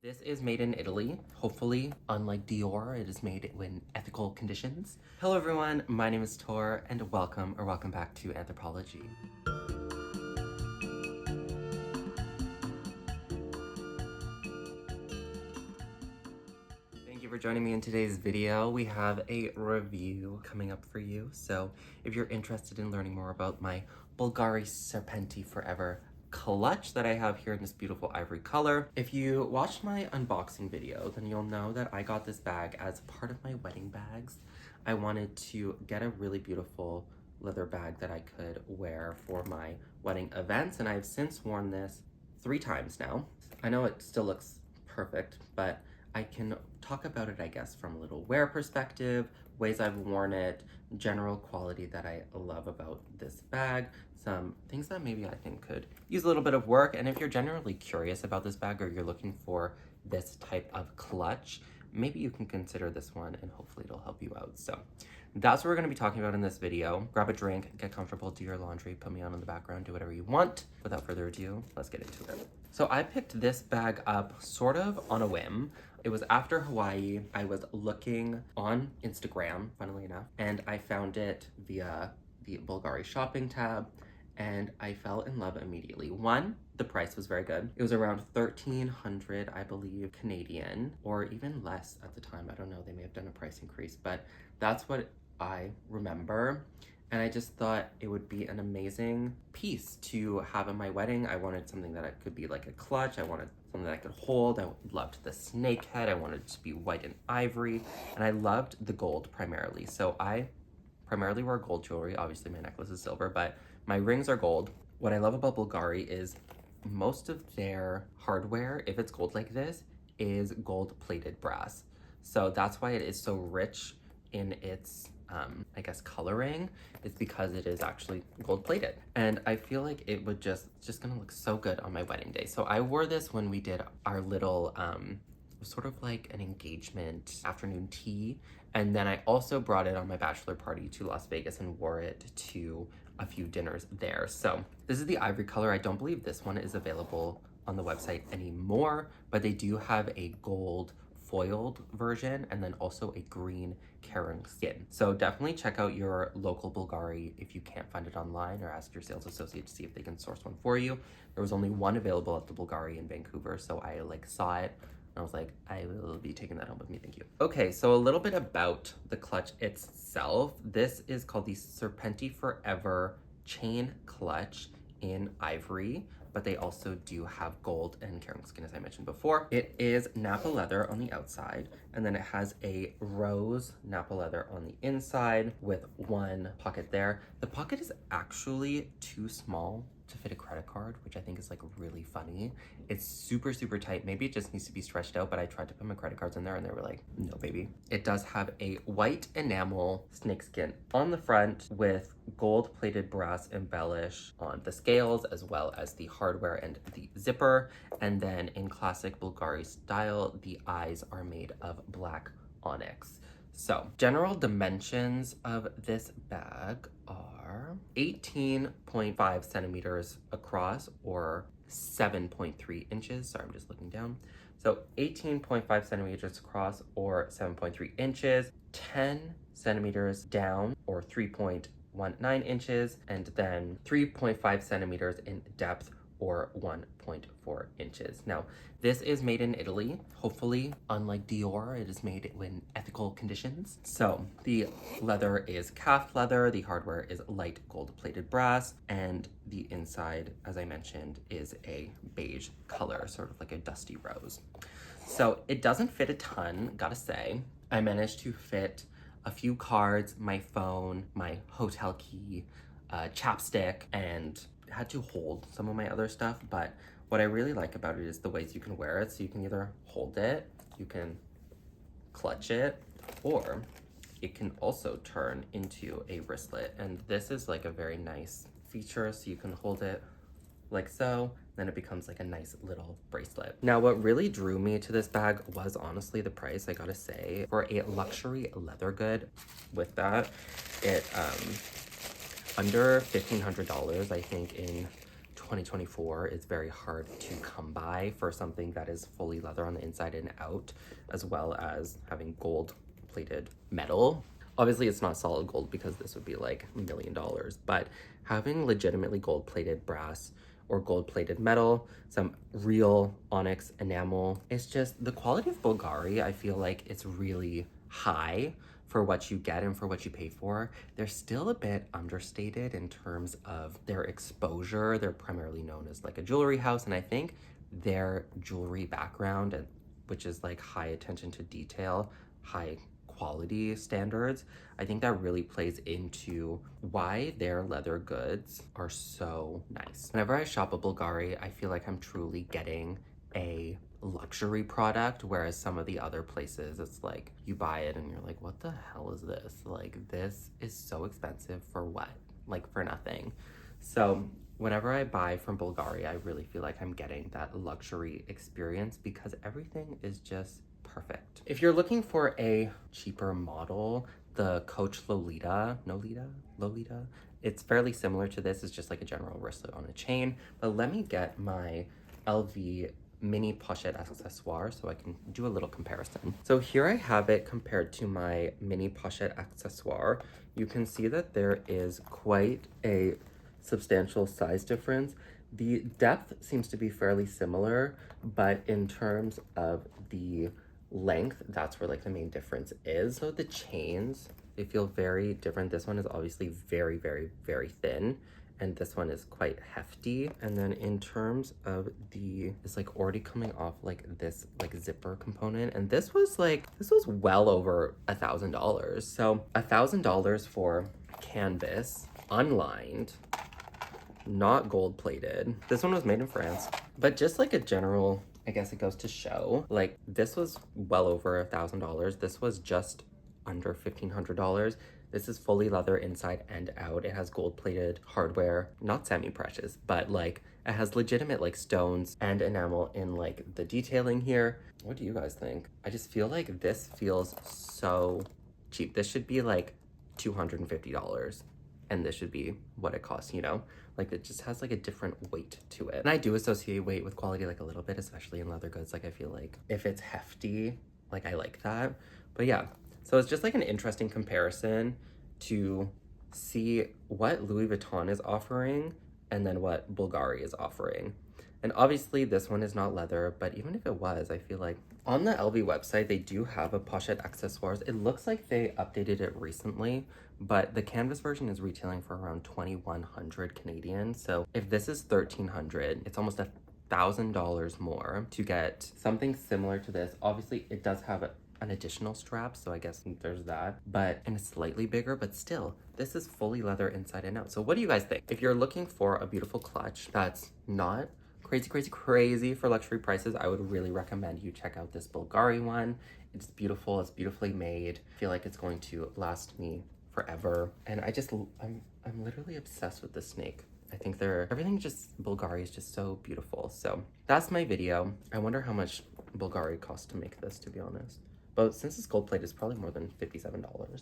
This is made in Italy. Hopefully, unlike Dior, it is made in ethical conditions. Hello everyone, my name is Thor, and welcome back to Anthropology. Thank you for joining me in today's video. We have a review coming up for you. So if you're interested in learning more about my Bulgari Serpenti Forever Clutch that I have here in this beautiful ivory color. If you watched my unboxing video, then you'll know that I got this bag as part of my wedding bags. I wanted to get a really beautiful leather bag that I could wear for my wedding events, and I've since worn this 3 times now. I know it still looks perfect, but I can talk about it, I guess, from a little wear perspective, ways I've worn it, general quality that I love about this bag, some things that maybe I think could use a little bit of work. And if you're generally curious about this bag or you're looking for this type of clutch, maybe you can consider this one and hopefully it'll help you out. So that's what we're going to be talking about in this video. Grab a drink, get comfortable, do your laundry, put me on in the background, do whatever you want. Without further ado, let's get into it. So I picked this bag up sort of on a whim. It was after Hawaii. I was looking on Instagram, funnily enough, and I found it via the Bulgari shopping tab, and I fell in love immediately. One, the price was very good. It was around 1,300, I believe, Canadian, or even less at the time. I don't know, they may have done a price increase, but that's what I remember. And I just thought it would be an amazing piece to have at my wedding. I wanted something that could be like a clutch. I wanted something that I could hold. I loved the snake head. I wanted it to be white and ivory. And I loved the gold primarily. So I primarily wear gold jewelry. Obviously my necklace is silver, but my rings are gold. What I love about Bulgari is most of their hardware, if it's gold like this, is gold plated brass. So that's why it is so rich in its I guess coloring. Is because it is actually gold plated, and I feel like it would just gonna look so good on my wedding day. So I wore this when we did our little sort of like an engagement afternoon tea, and then I also brought it on my bachelor party to Las Vegas and wore it to a few dinners there. So this is the ivory color. I don't believe this one is available on the website anymore, but they do have a gold foiled version and then also a green caring skin. So definitely check out your local Bulgari if you can't find it online, or ask your sales associate to see if they can source one for you. There was only one available at the Bulgari in Vancouver, so I saw it and I was like, I will be taking that home with me, thank you. Okay, so a little bit about the clutch itself. This is called the Serpenti Forever Chain Clutch in ivory, but they also do have gold and caring skin, as I mentioned before. It is Napa leather on the outside, and then it has a rose Napa leather on the inside with one pocket there. The pocket is actually too small to fit a credit card, which I think is like really funny. It's super, super tight. Maybe it just needs to be stretched out, but I tried to put my credit cards in there and they were like, no, baby. It does have a white enamel snakeskin on the front with gold plated brass embellish on the scales, as well as the hardware and the zipper. And then in classic Bulgari style, the eyes are made of black onyx. So general dimensions of this bag are 18.5 centimeters across, or 7.3 inches. Sorry, I'm just looking down. So 18.5 centimeters across, or 7.3 inches, 10 centimeters down, or 3.19 inches, and then 3.5 centimeters in depth, or 1.4 inches. Now, this is made in Italy. Hopefully, unlike Dior, it is made in ethical conditions. So the leather is calf leather, the hardware is light gold-plated brass, and the inside, as I mentioned, is a beige color, sort of like a dusty rose. So it doesn't fit a ton, gotta say. I managed to fit a few cards, my phone, my hotel key, chapstick, and had to hold some of my other stuff. But what I really like about it is the ways you can wear it. So you can either hold it, you can clutch it, or it can also turn into a wristlet. And this is like a very nice feature. So you can hold it like so, then it becomes like a nice little bracelet. Now, what really drew me to this bag was honestly the price, I gotta say. For a luxury leather good with that, it under $1,500, I think in 2024 is very hard to come by for something that is fully leather on the inside and out, as well as having gold plated metal. Obviously it's not solid gold because this would be like $1 million, but having legitimately gold plated brass or gold plated metal, some real onyx enamel, it's just the quality of Bulgari. I feel like it's really high for what you get and for what you pay for. They're still a bit understated in terms of their exposure. They're primarily known as like a jewelry house, and I think their jewelry background, which is like high attention to detail, high quality standards, I think that really plays into why their leather goods are so nice. Whenever I shop at Bulgari, I feel like I'm truly getting a luxury product, whereas some of the other places it's like you buy it and you're like, what the hell is this? Like, this is so expensive for what? Like, for nothing. So whenever I buy from Bulgari, I really feel like I'm getting that luxury experience because everything is just perfect. If you're looking for a cheaper model, the Coach Lolita, it's fairly similar to this. It's just like a general wristlet on a chain. But let me get my LV mini Pochette Accessoires so I can do a little comparison. So here I have it compared to my mini Pochette Accessoire. You can see that there is quite a substantial size difference. The depth seems to be fairly similar, but in terms of the length, that's where like the main difference is. So the chains, they feel very different. This one is obviously very, very, very thin, and this one is quite hefty. And then in terms of it's like already coming off like this like zipper component, and this was well over $1,000. So $1,000 for canvas, unlined, not gold plated. This one was made in France, but just like a general, I guess it goes to show, like this was well over $1,000. This was just under $1,500. This is fully leather inside and out. It has gold plated hardware, not semi-precious, but like it has legitimate like stones and enamel in like the detailing here. What do you guys think? I just feel like this feels so cheap. This should be like $250. And this should be what it costs, you know? Like it just has like a different weight to it. And I do associate weight with quality like a little bit, especially in leather goods. Like I feel like if it's hefty, like I like that. But yeah, so it's just like an interesting comparison to see what Louis Vuitton is offering and then what Bulgari is offering. And obviously this one is not leather, but even if it was, I feel like on the LV website, they do have a Pochette Accessoires. It looks like they updated it recently, but the canvas version is retailing for around 2,100 Canadian. So if this is 1,300, it's almost $1,000 more to get something similar to this. Obviously it does have an additional strap, so I guess there's that, and it's slightly bigger, but still, this is fully leather inside and out. So what do you guys think? If you're looking for a beautiful clutch that's not crazy for luxury prices, I would really recommend you check out this Bulgari one. It's beautiful, it's beautifully made. I feel like it's going to last me forever. And I'm literally obsessed with this snake. I think Bulgari is just so beautiful. So that's my video. I wonder how much Bulgari costs to make this, to be honest. But since it's gold plated, it's probably more than $57.